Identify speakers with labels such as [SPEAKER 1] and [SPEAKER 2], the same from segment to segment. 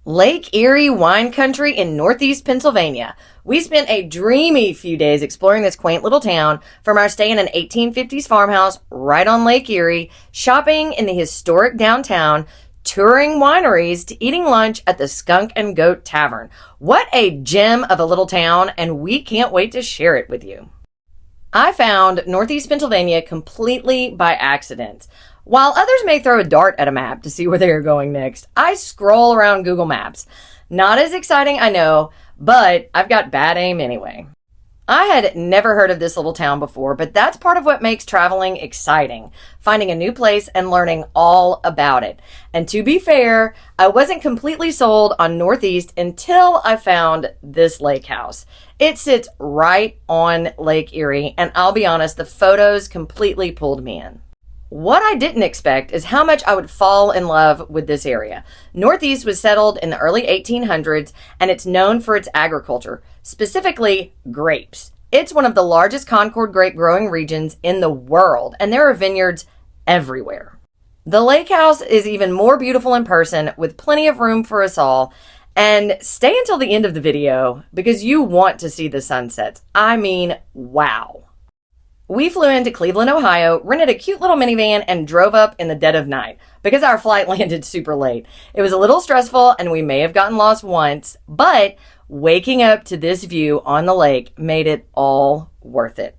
[SPEAKER 1] Lake Erie wine country in northeast Pennsylvania. We spent a dreamy few days exploring this quaint little town, from our stay in an 1850s farmhouse right on Lake Erie, shopping in the historic downtown, touring wineries, to eating lunch at the Skunk and Goat Tavern. What a gem of a little town, and we can't wait to share it with you. I found northeast Pennsylvania completely by accident. While others may throw a dart at a map to see where they are going next, I scroll around Google Maps. Not as exciting, I know, but I've got bad aim anyway. I had never heard of this little town before, but that's part of what makes traveling exciting, finding a new place and learning all about it. And to be fair, I wasn't completely sold on Northeast until I found this lake house. It sits right on Lake Erie, and I'll be honest, the photos completely pulled me in. What I didn't expect is how much I would fall in love with this area. Northeast was settled in the early 1800s, and it's known for its agriculture, specifically grapes. It's one of the largest Concord grape growing regions in the world, and there are vineyards everywhere. The lake house is even more beautiful in person, with plenty of room for us all. And stay until the end of the video because you want to see the sunsets. I mean, wow. We flew into Cleveland, Ohio, rented a cute little minivan, and drove up in the dead of night because our flight landed super late. It was a little stressful and we may have gotten lost once, but waking up to this view on the lake made it all worth it.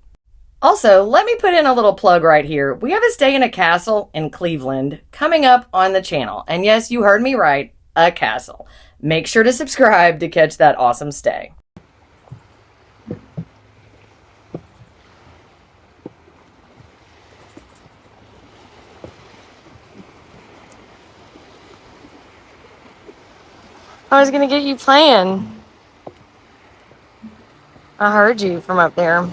[SPEAKER 1] Also, let me put in a little plug right here. We have a stay in a castle in Cleveland coming up on the channel. And yes, you heard me right, a castle. Make sure to subscribe to catch that awesome stay. I was going to get you playing. I heard you from up there.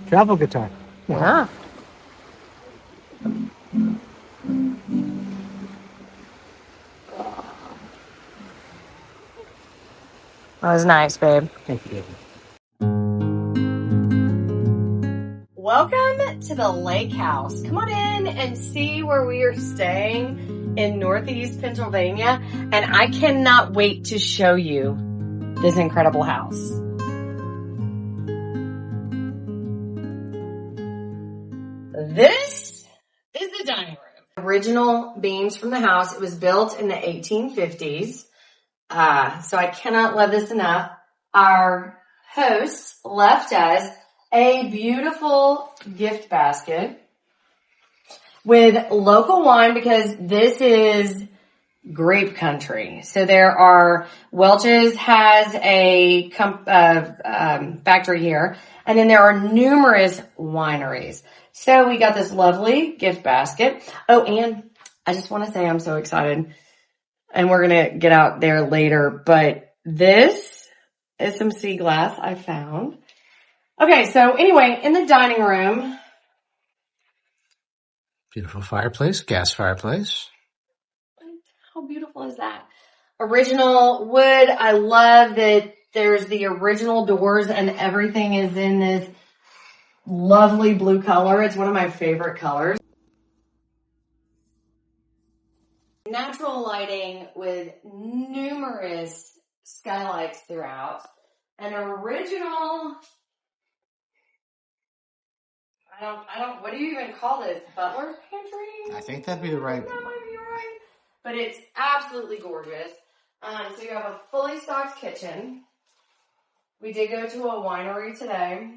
[SPEAKER 2] Travel guitar.
[SPEAKER 1] Yeah. That was nice, babe.
[SPEAKER 2] Thank you.
[SPEAKER 1] Welcome to the lake house. Come on in and see where we are staying in northeast Pennsylvania. And I cannot wait to show you this incredible house. This is the dining room. Original beams from the house. It was built in the 1850s. So I cannot love this enough. Our host left us a beautiful gift basket with local wine because this is grape country. So there are, Welch's has a factory here, and then there are numerous wineries. So we got this lovely gift basket. Oh, and I just want to say I'm so excited. And we're going to get out there later. But this is some sea glass I found. Okay, so anyway, in the dining room.
[SPEAKER 2] Beautiful fireplace, gas fireplace.
[SPEAKER 1] How beautiful is that? Original wood. I love that there's the original doors and everything is in this lovely blue color. It's one of my favorite colors. Natural lighting with numerous skylights throughout. An original, what do you even call this? Butler's pantry?
[SPEAKER 2] I think that'd be the right.
[SPEAKER 1] That might be right. But it's absolutely gorgeous. So you have a fully stocked kitchen. We did go to a winery today.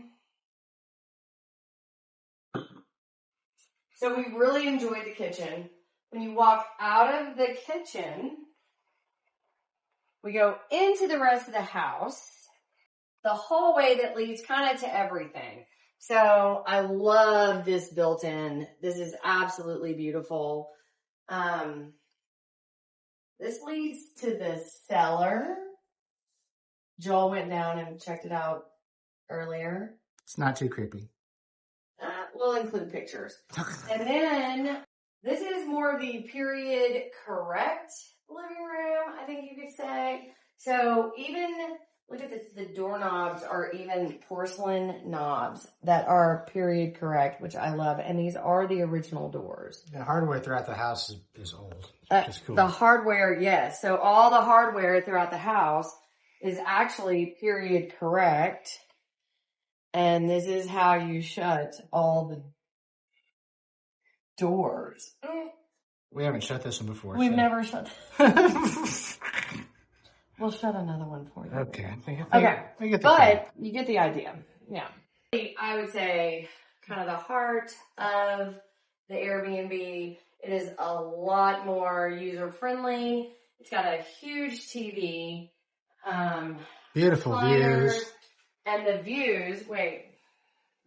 [SPEAKER 1] So we really enjoyed the kitchen. When you walk out of the kitchen, we go into the rest of the house. The hallway that leads kind of to everything. So I love this built-in. This is absolutely beautiful. This leads to the cellar. Joel went down and checked it out earlier.
[SPEAKER 2] It's not too creepy.
[SPEAKER 1] We'll include pictures. And then this is more of the period correct living room, I think you could say. So even Look at this. The doorknobs are even porcelain knobs that are period correct, which I love. And these are the original doors.
[SPEAKER 2] The hardware throughout the house is old. Which is cool.
[SPEAKER 1] The hardware, yes. So all the hardware throughout the house is actually period correct. And this is how you shut all the doors.
[SPEAKER 2] We haven't shut this one before.
[SPEAKER 1] We've never shut. We'll shut another one for you.
[SPEAKER 2] Okay.
[SPEAKER 1] But you get the idea. Yeah. I would say kind of the heart of the Airbnb. It is a lot more user-friendly. It's got a huge TV.
[SPEAKER 2] Beautiful views.
[SPEAKER 1] And the views, wait,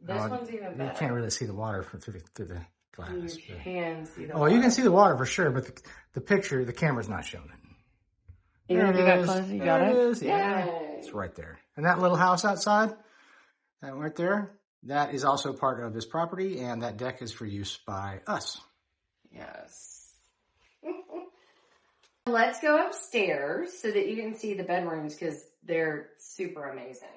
[SPEAKER 1] this one's even better.
[SPEAKER 2] You can't really see the water through the glass.
[SPEAKER 1] You can see the water.
[SPEAKER 2] You can see the water for sure, but the picture, the camera's not showing it.
[SPEAKER 1] Even if you got close, you got it?
[SPEAKER 2] There it is, yeah. It's right there. And that little house outside, that right there, that is also part of this property, and that deck is for use by us.
[SPEAKER 1] Yes. Let's go upstairs so that you can see the bedrooms because they're super amazing.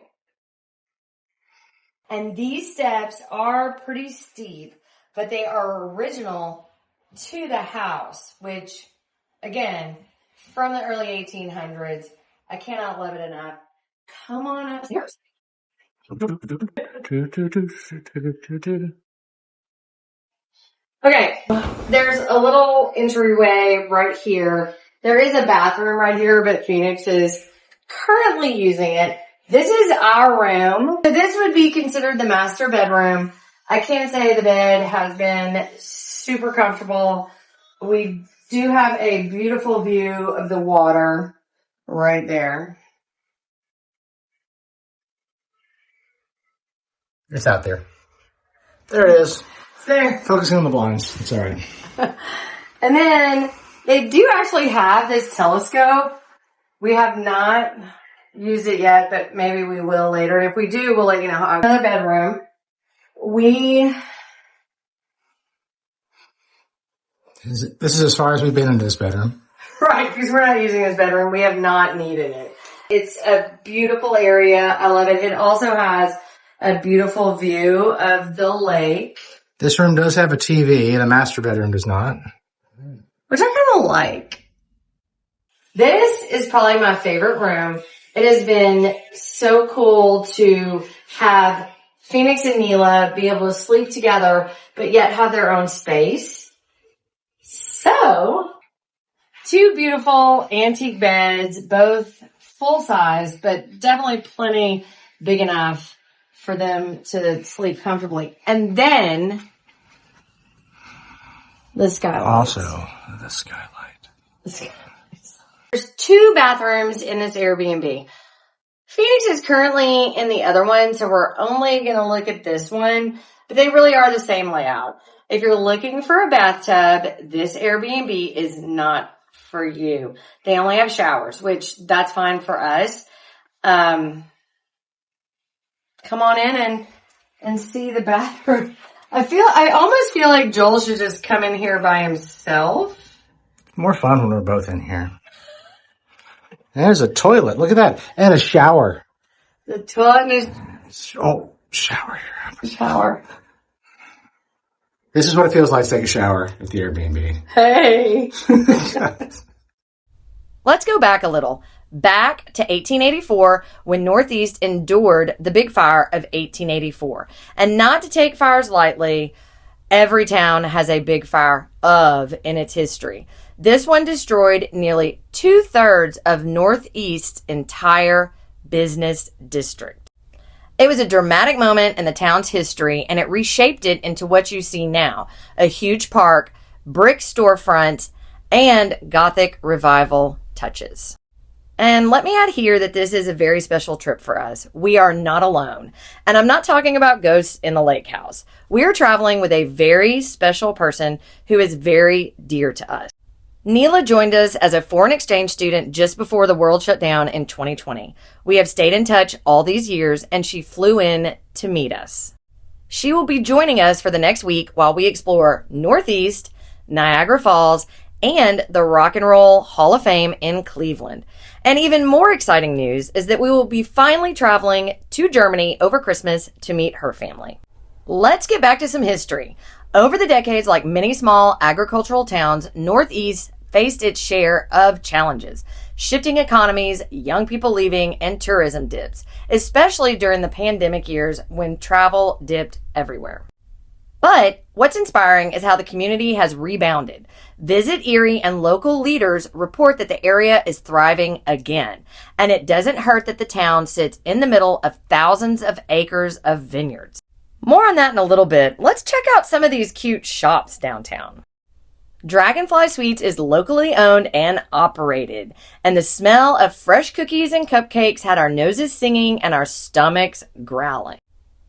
[SPEAKER 1] And these steps are pretty steep, but they are original to the house, which, again, from the early 1800s. I cannot love it enough. Come on upstairs. Okay, there's a little entryway right here. There is a bathroom right here, but Phoenix is currently using it. This is our room. So this would be considered the master bedroom. I can say the bed has been super comfortable. We do have a beautiful view of the water right there.
[SPEAKER 2] It's out there. There it is.
[SPEAKER 1] It's there.
[SPEAKER 2] Focusing on the blinds. It's all right.
[SPEAKER 1] And then they do actually have this telescope. We have not used it yet, but maybe we will later. And if we do, we'll let you know. Another bedroom.
[SPEAKER 2] This is as far as we've been in this bedroom.
[SPEAKER 1] Right, because we're not using this bedroom. We have not needed it. It's a beautiful area. I love it. It also has a beautiful view of the lake.
[SPEAKER 2] This room does have a TV, and the master bedroom does not.
[SPEAKER 1] Which I kind of like. This is probably my favorite room. It has been so cool to have Phoenix and Neela be able to sleep together, but yet have their own space. So, two beautiful antique beds, both full size, but definitely plenty big enough for them to sleep comfortably. And then the skylight.
[SPEAKER 2] Also, the skylight.
[SPEAKER 1] There's two bathrooms in this Airbnb. Phoenix is currently in the other one, so we're only going to look at this one, but they really are the same layout. If you're looking for a bathtub, this Airbnb is not for you. They only have showers, which that's fine for us. Come on in and see the bathroom. I almost feel like Joel should just come in here by himself.
[SPEAKER 2] More fun when we're both in here. There's a toilet. Look at that. And a shower.
[SPEAKER 1] The toilet is...
[SPEAKER 2] Oh, shower.
[SPEAKER 1] Shower.
[SPEAKER 2] This is what it feels like to take a shower at the Airbnb.
[SPEAKER 1] Hey. Let's go back a little. Back to 1884 when Northeast endured the big fire of 1884. And not to take fires lightly, every town has a big fire in its history. This one destroyed nearly 2/3 of Northeast's entire business district. It was a dramatic moment in the town's history, and it reshaped it into what you see now. A huge park, brick storefronts, and Gothic revival touches. And let me add here that this is a very special trip for us. We are not alone. And I'm not talking about ghosts in the lake house. We are traveling with a very special person who is very dear to us. Neela joined us as a foreign exchange student just before the world shut down in 2020. We have stayed in touch all these years, and she flew in to meet us. She will be joining us for the next week while we explore Northeast, Niagara Falls, and the Rock and Roll Hall of Fame in Cleveland. And even more exciting news is that we will be finally traveling to Germany over Christmas to meet her family. Let's get back to some history. Over the decades, like many small agricultural towns, Northeast faced its share of challenges. Shifting economies, young people leaving, and tourism dips, especially during the pandemic years when travel dipped everywhere. But what's inspiring is how the community has rebounded. Visit Erie and local leaders report that the area is thriving again. And it doesn't hurt that the town sits in the middle of thousands of acres of vineyards. More on that in a little bit. Let's check out some of these cute shops downtown. Dragonfly Sweets is locally owned and operated, and the smell of fresh cookies and cupcakes had our noses singing and our stomachs growling.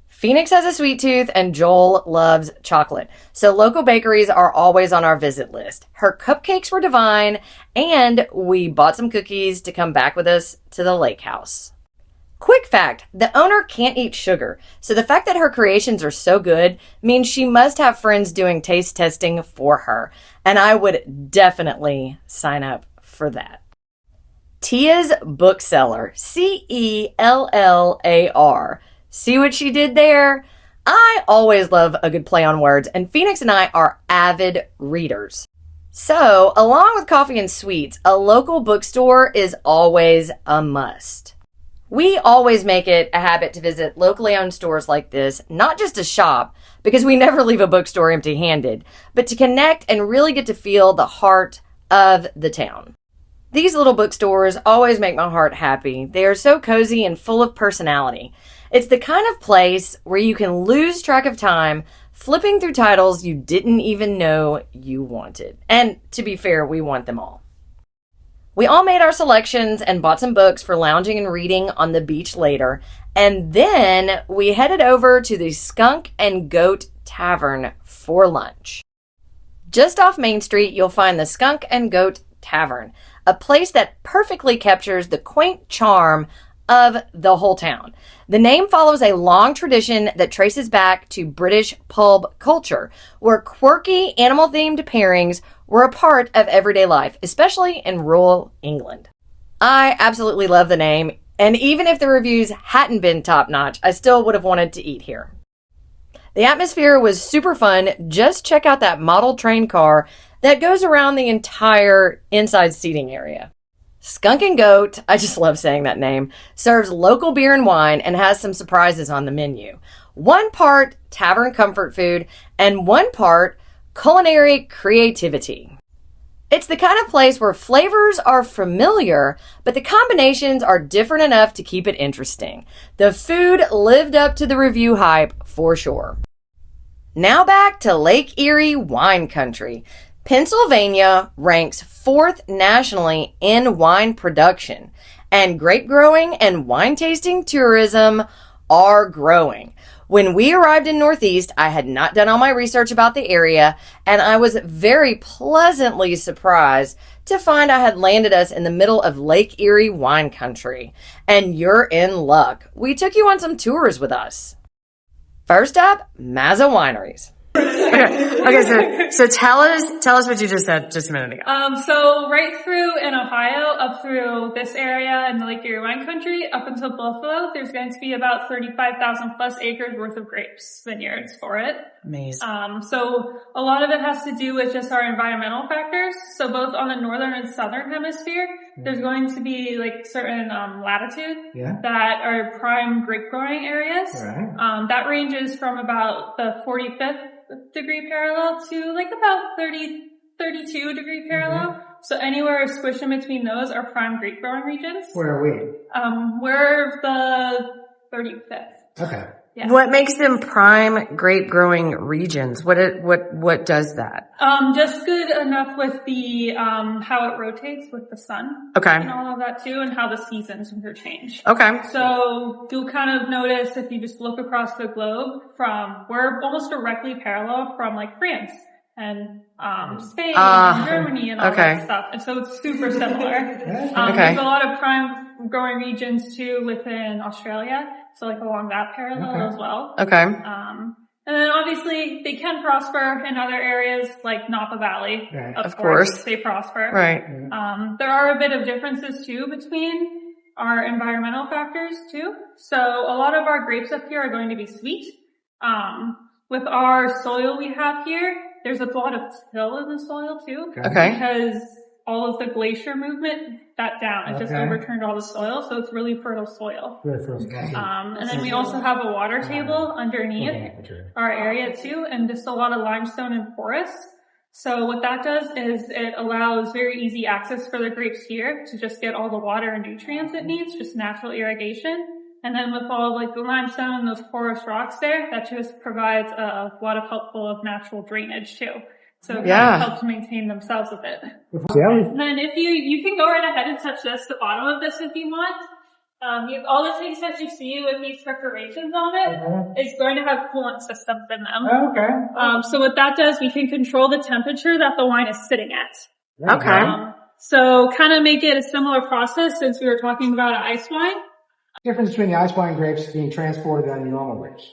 [SPEAKER 1] Phoenix has a sweet tooth and Joel loves chocolate, so local bakeries are always on our visit list. Her cupcakes were divine, and we bought some cookies to come back with us to the lake house. Quick fact, the owner can't eat sugar, so the fact that her creations are so good means she must have friends doing taste testing for her, and I would definitely sign up for that. Tia's Bookseller, Cellar. See what she did there? I always love a good play on words, and Phoenix and I are avid readers. So, along with coffee and sweets, a local bookstore is always a must. We always make it a habit to visit locally owned stores like this, not just to shop, because we never leave a bookstore empty-handed, but to connect and really get to feel the heart of the town. These little bookstores always make my heart happy. They are so cozy and full of personality. It's the kind of place where you can lose track of time flipping through titles you didn't even know you wanted. And to be fair, we want them all. We all made our selections and bought some books for lounging and reading on the beach later. And then we headed over to the Skunk and Goat Tavern for lunch. Just off Main Street, you'll find the Skunk and Goat Tavern, a place that perfectly captures the quaint charm of the whole town. The name follows a long tradition that traces back to British pub culture, where quirky animal-themed pairings were a part of everyday life, especially in rural England. I absolutely love the name, and even if the reviews hadn't been top-notch, I still would have wanted to eat here. The atmosphere was super fun. Just check out that model train car that goes around the entire inside seating area. Skunk and Goat, I just love saying that name, serves local beer and wine and has some surprises on the menu. 1 part tavern comfort food and 1 part culinary creativity. It's the kind of place where flavors are familiar, but the combinations are different enough to keep it interesting. The food lived up to the review hype for sure. Now back to Lake Erie wine country. Pennsylvania ranks 4th nationally in wine production, and grape growing and wine tasting tourism are growing. When we arrived in Northeast, I had not done all my research about the area, and I was very pleasantly surprised to find I had landed us in the middle of Lake Erie wine country. And you're in luck. We took you on some tours with us. First up, Mazza Wineries. Okay, so tell us what you just said just a minute ago.
[SPEAKER 3] So right through in Ohio, up through this area in the Lake Erie wine country, up until Buffalo, there's going to be about 35,000 plus acres worth of grapes, vineyards for it.
[SPEAKER 1] Amazing.
[SPEAKER 3] So a lot of it has to do with just our environmental factors. So both on the northern and southern hemisphere, there's going to be like certain latitude that are prime grape growing areas.
[SPEAKER 2] Right.
[SPEAKER 3] That ranges from about the 45th degree parallel to like about 32 degree parallel. So anywhere squish in between those are prime grape growing regions.
[SPEAKER 2] Where are we?
[SPEAKER 3] We're the 35th.
[SPEAKER 2] Okay.
[SPEAKER 3] Yeah.
[SPEAKER 1] What makes them prime grape growing regions? What does that?
[SPEAKER 3] Just good enough with the how it rotates with the sun.
[SPEAKER 1] Okay.
[SPEAKER 3] And all of that too, and how the seasons interchange.
[SPEAKER 1] Okay.
[SPEAKER 3] So you'll kind of notice if you just look across the globe we're almost directly parallel from like France and Spain and Germany and all that stuff. And so it's super similar. There's a lot of prime growing regions too within Australia. So like along that parallel as well.
[SPEAKER 1] Okay.
[SPEAKER 3] And then obviously they can prosper in other areas like Napa Valley.
[SPEAKER 1] Right.
[SPEAKER 3] Of course, they prosper.
[SPEAKER 1] Right.
[SPEAKER 3] There are a bit of differences too between our environmental factors too. So a lot of our grapes up here are going to be sweet. With our soil we have here, there's a lot of till in the soil too.
[SPEAKER 1] Okay.
[SPEAKER 3] Because all of the glacier movement that down. It just overturned all the soil, so it's really fertile soil. And then we also have a water table underneath our area too, and just a lot of limestone and forests. So what that does is it allows very easy access for the grapes here to just get all the water and nutrients it needs, just natural irrigation. And then with all like the limestone and those porous rocks there, that just provides a lot of helpful of natural drainage too. So it kind of helps maintain themselves a bit. And then if you can go right ahead and touch this, the bottom of this if you want. All the things that you see with these decorations on it is going to have coolant systems in them. So what that does, we can control the temperature that the wine is sitting at. So kind of make it a similar process since we were talking about an ice wine.
[SPEAKER 2] Difference between the ice wine grapes being transported on normal grapes.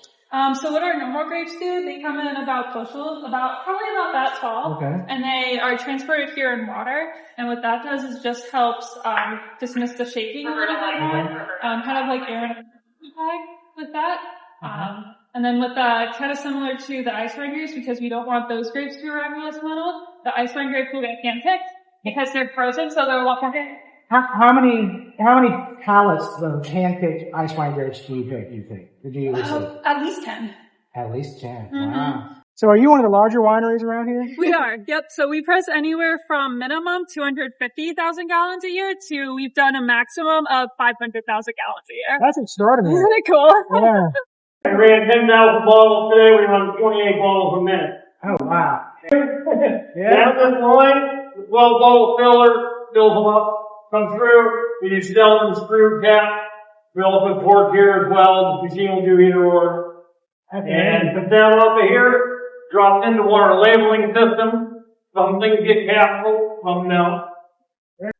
[SPEAKER 3] So what our normal grapes do, they come in about bushels, probably about that tall. And they are transported here in water. And what that does is just helps, dismiss the shaking a little bit more. Kind of like air in a bag with that. And then with kind of similar to the ice wine grapes, because we don't want those grapes to be arriving as muddled, the ice wine grapes will get hand-picked because they're frozen, so they're a lot more.
[SPEAKER 2] How many pallets of hand-picked ice wine grapes do you pick, you think?
[SPEAKER 3] At least 10.
[SPEAKER 2] At least 10. Wow. So are you one of the larger wineries around here?
[SPEAKER 3] We are, yep. So we press anywhere from minimum 250,000 gallons a year to we've done a maximum of 500,000 gallons a year.
[SPEAKER 2] That's extraordinary.
[SPEAKER 3] Isn't it cool?
[SPEAKER 2] Yeah.
[SPEAKER 4] We ran 10,000 bottles today. We run 28 bottles a minute.
[SPEAKER 2] Oh, wow.
[SPEAKER 4] Down this line, 12 bottle filler, fills them up. Come through, we do Stellan screw cap. We also port here as well. The machine will do either or. And put down off of here, dropped into our labeling system. Some things get capsule, some no.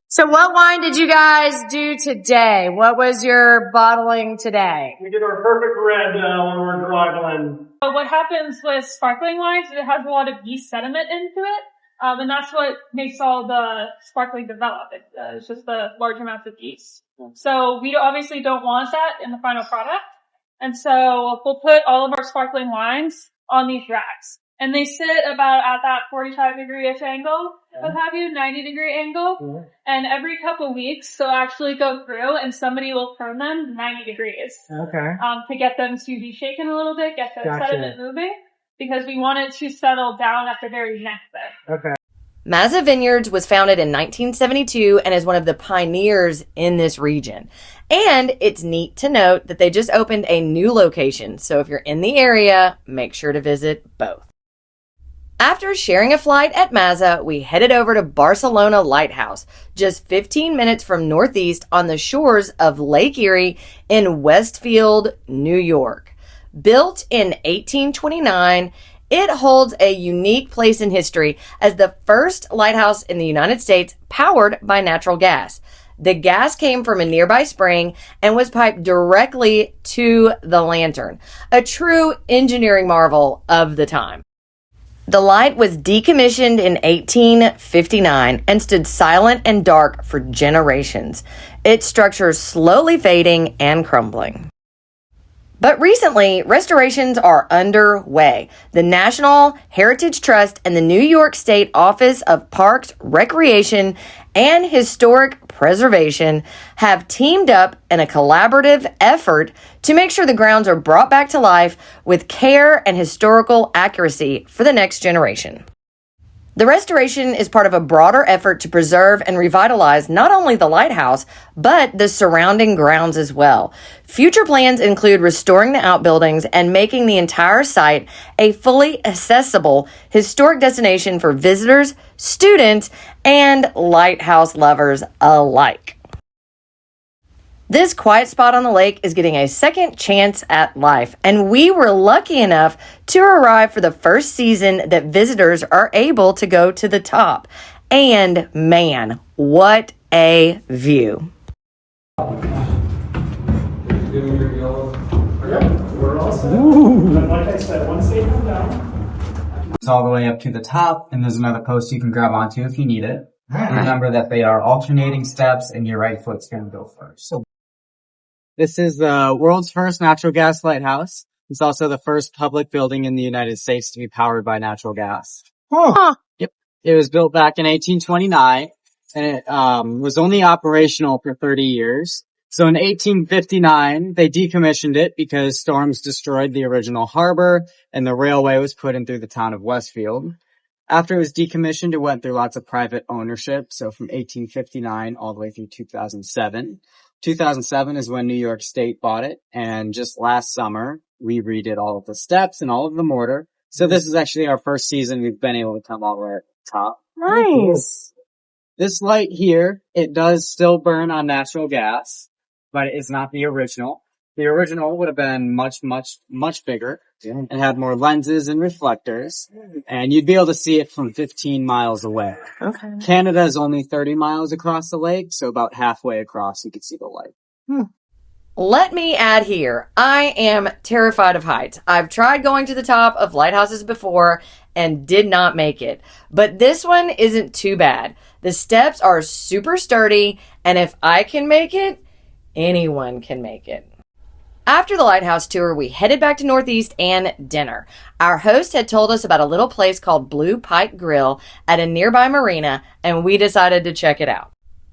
[SPEAKER 1] So what wine did you guys do today? What was your bottling today?
[SPEAKER 4] We did our perfect red when we're dry blend.
[SPEAKER 3] So what happens with sparkling wines is it has a lot of yeast sediment into it. And that's what makes all the sparkling develop. It's just the large amounts of yeast. So we obviously don't want that in the final product. And so we'll put all of our sparkling wines on these racks. And they sit about at that 45-degree-ish angle, what have you, 90-degree angle. And every couple of weeks, they'll actually go through and somebody will turn them 90 degrees. To get them to be shaken a little bit, get the sediment moving. Because we want it to settle down at the very neck there.
[SPEAKER 1] Mazza Vineyards was founded in 1972 and is one of the pioneers in this region. And it's neat to note that they just opened a new location. So if you're in the area, make sure to visit both. After sharing a flight at Mazza, we headed over to Barcelona Lighthouse, just 15 minutes from Northeast on the shores of Lake Erie in Westfield, New York. Built in 1829, it holds a unique place in history as the first lighthouse in the United States powered by natural gas. The gas came from a nearby spring and was piped directly to the lantern, a true engineering marvel of the time. The light was decommissioned in 1859 and stood silent and dark for generations, its structure slowly fading and crumbling. But recently, restorations are underway. The National Heritage Trust and the New York State Office of Parks, Recreation, and Historic Preservation have teamed up in a collaborative effort to make sure the grounds are brought back to life with care and historical accuracy for the next generation. The restoration is part of a broader effort to preserve and revitalize not only the lighthouse, but the surrounding grounds as well. Future plans include restoring the outbuildings and making the entire site a fully accessible historic destination for visitors, students, and lighthouse lovers alike. This quiet spot on the lake is getting a second chance at life, and we were lucky enough to arrive for the first season that visitors are able to go to the top. And man, what a view.
[SPEAKER 5] Yep, we're all set. And like I said, once they come down,
[SPEAKER 6] it's all the way up to the top, and there's another post you can grab onto if you need it. Remember that they are alternating steps, and your right foot's going to go first. This is the world's first natural gas lighthouse. It's also the first public building in the United States to be powered by natural gas. Yep. It was built back in 1829, and it was only operational for 30 years. So in 1859, they decommissioned it because storms destroyed the original harbor, and the railway was put in through the town of Westfield. After it was decommissioned, it went through lots of private ownership, so from 1859 all the way through 2007. 2007 is when New York State bought it, and just last summer, we redid all of the steps and all of the mortar. So this is actually our first season we've been able to come all the way at the top.
[SPEAKER 1] Nice.
[SPEAKER 6] This light here, it does still burn on natural gas, but it's not the original. The original would have been much, much, much bigger and had more lenses and reflectors, and you'd be able to see it from 15 miles away.
[SPEAKER 1] Okay.
[SPEAKER 6] Canada is only 30 miles across the lake, so about halfway across you could see the light.
[SPEAKER 1] Let me add here, I am terrified of heights. I've tried going to the top of lighthouses before and did not make it. But this one isn't too bad. The steps are super sturdy, and if I can make it, anyone can make it. After the lighthouse tour, we headed back to Northeast and dinner. Our host had told us about a little place called Blue Pike Grill at a nearby marina, and we decided to check it out.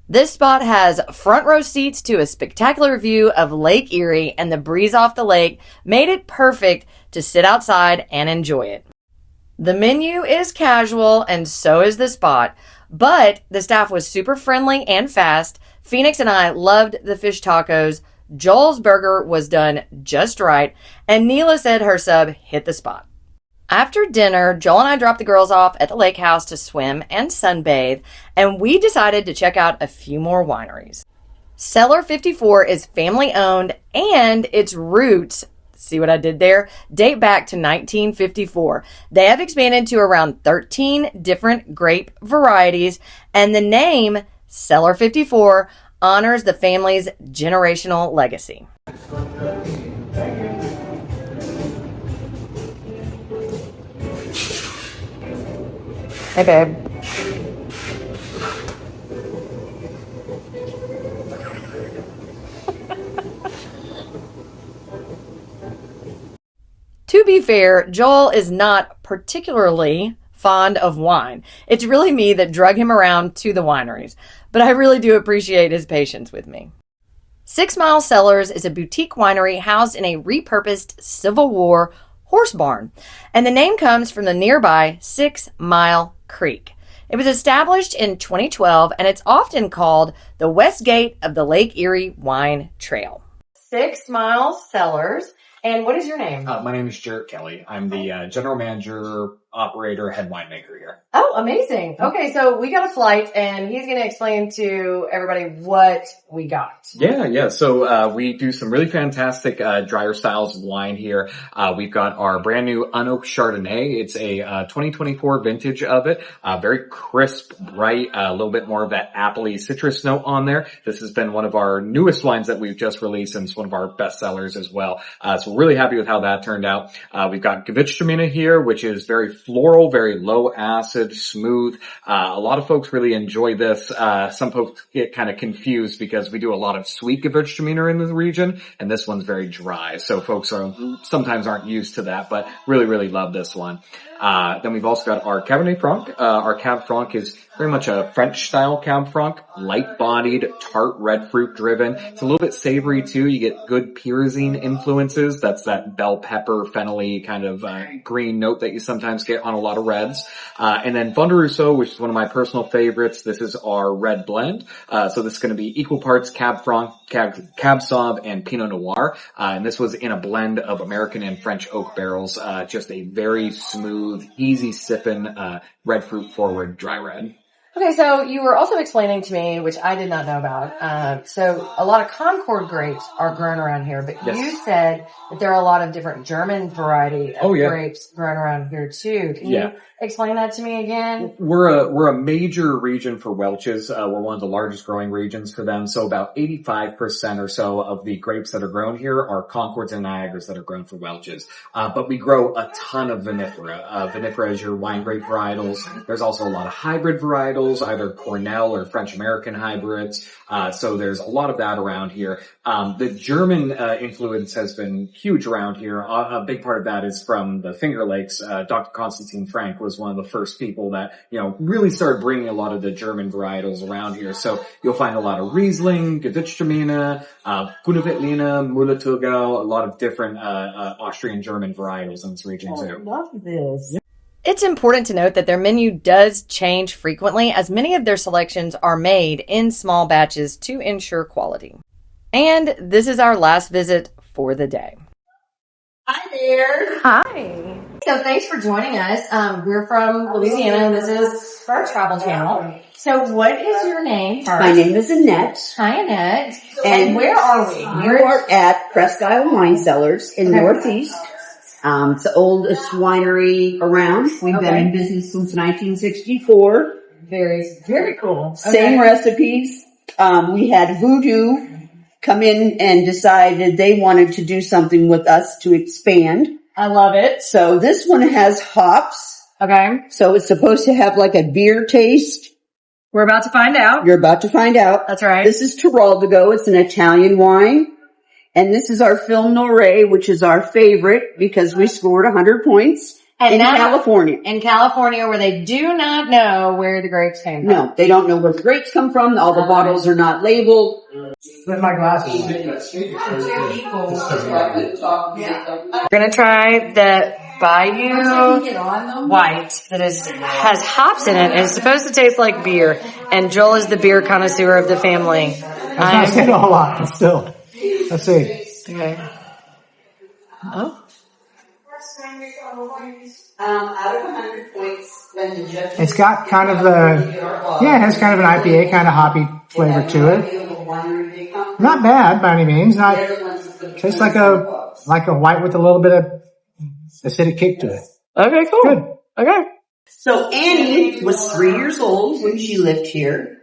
[SPEAKER 1] This spot has front row seats to a spectacular view of Lake Erie, and the breeze off the lake made it perfect to sit outside and enjoy it. The menu is casual, and so is the spot, but the staff was super friendly and fast. Phoenix and I loved the fish tacos. Joel's burger was done just right, and Neela said her sub hit the spot. After dinner, Joel and I dropped the girls off at the lake house to swim and sunbathe, and we decided to check out a few more wineries. Cellar 54 is family owned, and its roots, see what I did there, date back to 1954. They have expanded to around 13 different grape varieties, and the name Cellar 54 honors the family's generational legacy. Hey, babe. To be fair, Joel is not particularly fond of wine. It's really me that drug him around to the wineries, but I really do appreciate his patience with me. 6 Mile Cellars is a boutique winery housed in a repurposed Civil War horse barn, and the name comes from the nearby 6 Mile Creek. It was established in 2012, and it's often called the West Gate of the Lake Erie Wine Trail. 6 Mile Cellars. And what is your name?
[SPEAKER 7] My name is Jarrett Kelly. I'm the general manager, operator, head winemaker here.
[SPEAKER 1] Oh, amazing. Okay, so we got a flight, and he's going to explain to everybody what we got.
[SPEAKER 7] Yeah. So we do some really fantastic drier styles of wine here. We've got our brand new unoaked Chardonnay. It's a 2024 vintage of it. Very crisp, bright, a little bit more of that appley citrus note on there. This has been one of our newest wines that we've just released, and it's one of our best sellers as well. So we're really happy with how that turned out. We've got Gewürztraminer here, which is very floral, very low acid, smooth. A lot of folks really enjoy this. Some folks get kind of confused because we do a lot of sweet Gewürztraminer in the region, and this one's very dry. So folks sometimes aren't used to that, but really love this one. Then we've also got our Cabernet Franc. Our Cab Franc is very much a French-style Cab Franc, light-bodied, tart red fruit-driven. It's a little bit savory, too. You get good pyrazine influences. That's that bell pepper, fennel-y kind of green note that you sometimes get on a lot of reds. And then Fonderousseau, which is one of my personal favorites. This is our red blend. So this is going to be equal parts Cab Franc, Cab Sauv, and Pinot Noir. And this was in a blend of American and French oak barrels. Just a very smooth, easy sipping, red fruit forward dry red.
[SPEAKER 1] Okay, so you were also explaining to me, which I did not know about, so a lot of Concord grapes are grown around here, but you said that there are a lot of different German variety of grapes grown around here too. Can you explain that to me again?
[SPEAKER 7] We're a major region for Welch's. We're one of the largest growing regions for them. So about 85% or so of the grapes that are grown here are Concords and Niagaras that are grown for Welch's. But we grow a ton of vinifera. Vinifera is your wine grape varietals. There's also a lot of hybrid varietals, either Cornell or French American hybrids. So there's a lot of that around here. The German influence has been huge around here. A big part of that is from the Finger Lakes. Dr. Konstantin Frank was one of the first people that, really started bringing a lot of the German varietals around here. So you'll find a lot of Riesling, Gewürztraminer, Grüne Müller-Thurgau, a lot of different Austrian German varietals in this region too.
[SPEAKER 1] I love this. It's important to note that their menu does change frequently, as many of their selections are made in small batches to ensure quality. And this is our last visit for the day. Hi there. Hi. So thanks for joining us. We're from Louisiana, and this is for our travel channel. So what is your name first?
[SPEAKER 8] My name is Annette.
[SPEAKER 1] Hi, Annette. And where are we?
[SPEAKER 8] You are at Presque Isle Wine Cellars in Northeast. It's the oldest winery around. We've been in business since 1964.
[SPEAKER 1] Very, very cool.
[SPEAKER 8] Same recipes. We had Voodoo come in and decided they wanted to do something with us to expand.
[SPEAKER 1] I love it.
[SPEAKER 8] So this one has hops.
[SPEAKER 1] Okay.
[SPEAKER 8] So it's supposed to have like a beer taste.
[SPEAKER 1] We're about to find out.
[SPEAKER 8] You're about to find out.
[SPEAKER 1] That's right.
[SPEAKER 8] This is Tiraldigo. It's an Italian wine. And this is our Film Noire, which is our favorite because we scored 100 points in California.
[SPEAKER 1] In California, where they do not know where the grapes came from.
[SPEAKER 8] No, they don't know where the grapes come from. All the bottles are not labeled.
[SPEAKER 2] With my glasses.
[SPEAKER 1] We're going to try the Bayou White that has hops in it and is supposed to taste like beer. And Joel is the beer connoisseur of the family.
[SPEAKER 2] It's not saying a whole lot, but still. Let's see.
[SPEAKER 1] Okay. Oh.
[SPEAKER 8] Out of 100 points, when the judges...
[SPEAKER 2] It's got kind of it has kind of an IPA kind of hoppy flavor to it. Not bad by any means. Tastes like a white with a little bit of acidic kick to it.
[SPEAKER 1] Okay, cool.
[SPEAKER 2] Good.
[SPEAKER 1] Okay.
[SPEAKER 8] So Annie was 3 years old when she lived here.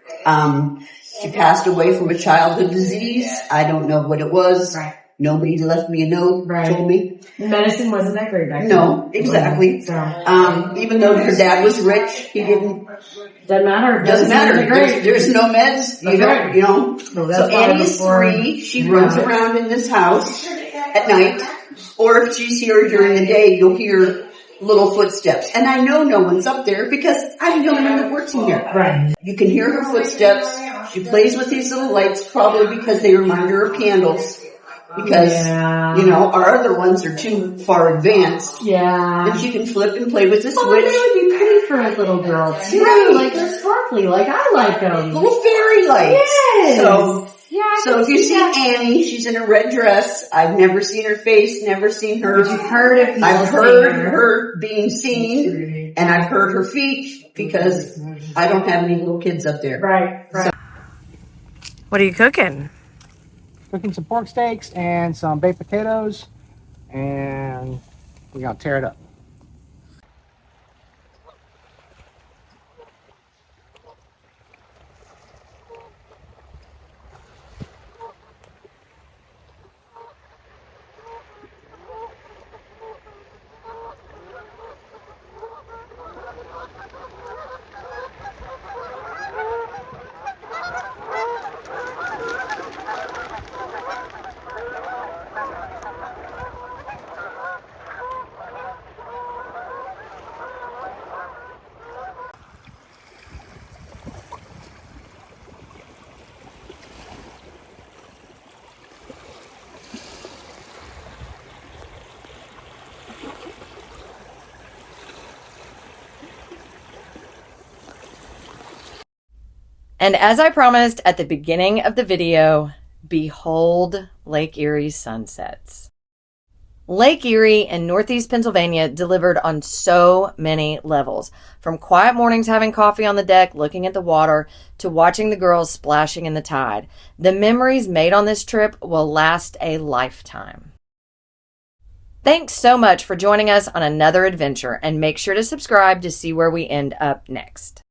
[SPEAKER 8] She passed away from a childhood disease. I don't know what it was.
[SPEAKER 1] Right.
[SPEAKER 8] Nobody left me a note, told me.
[SPEAKER 1] Medicine wasn't that great back then.
[SPEAKER 8] No, exactly. Even though her dad was rich, he didn't.
[SPEAKER 1] Doesn't matter.
[SPEAKER 8] Doesn't matter. There's no meds. So Annie's 3. She runs around in this house at night. Or if she's here during the day, you'll hear little footsteps. And I know no one's up there because I'm the only one that works in here.
[SPEAKER 1] Right.
[SPEAKER 8] You can hear her footsteps. She plays with these little lights probably because they remind her of candles. Because, our other ones are too far advanced.
[SPEAKER 1] Yeah.
[SPEAKER 8] And she can flip and play with the switch.
[SPEAKER 1] They would be pretty for a little girl too.
[SPEAKER 8] Right.
[SPEAKER 1] Like they're sparkly, like I like them.
[SPEAKER 8] Little fairy lights.
[SPEAKER 1] Yes.
[SPEAKER 8] So if you see Annie, she's in a red dress. I've never seen her face, never seen her.
[SPEAKER 1] But you've heard of people
[SPEAKER 8] I've heard her being seen, and I've heard her feet because I don't have any little kids up there.
[SPEAKER 1] Right. What are you cooking?
[SPEAKER 2] Cooking some pork steaks and some baked potatoes, and we're gonna tear it up.
[SPEAKER 1] And as I promised at the beginning of the video, behold Lake Erie's sunsets. Lake Erie in Northeast Pennsylvania delivered on so many levels. From quiet mornings having coffee on the deck, looking at the water, to watching the girls splashing in the tide. The memories made on this trip will last a lifetime. Thanks so much for joining us on another adventure, and make sure to subscribe to see where we end up next.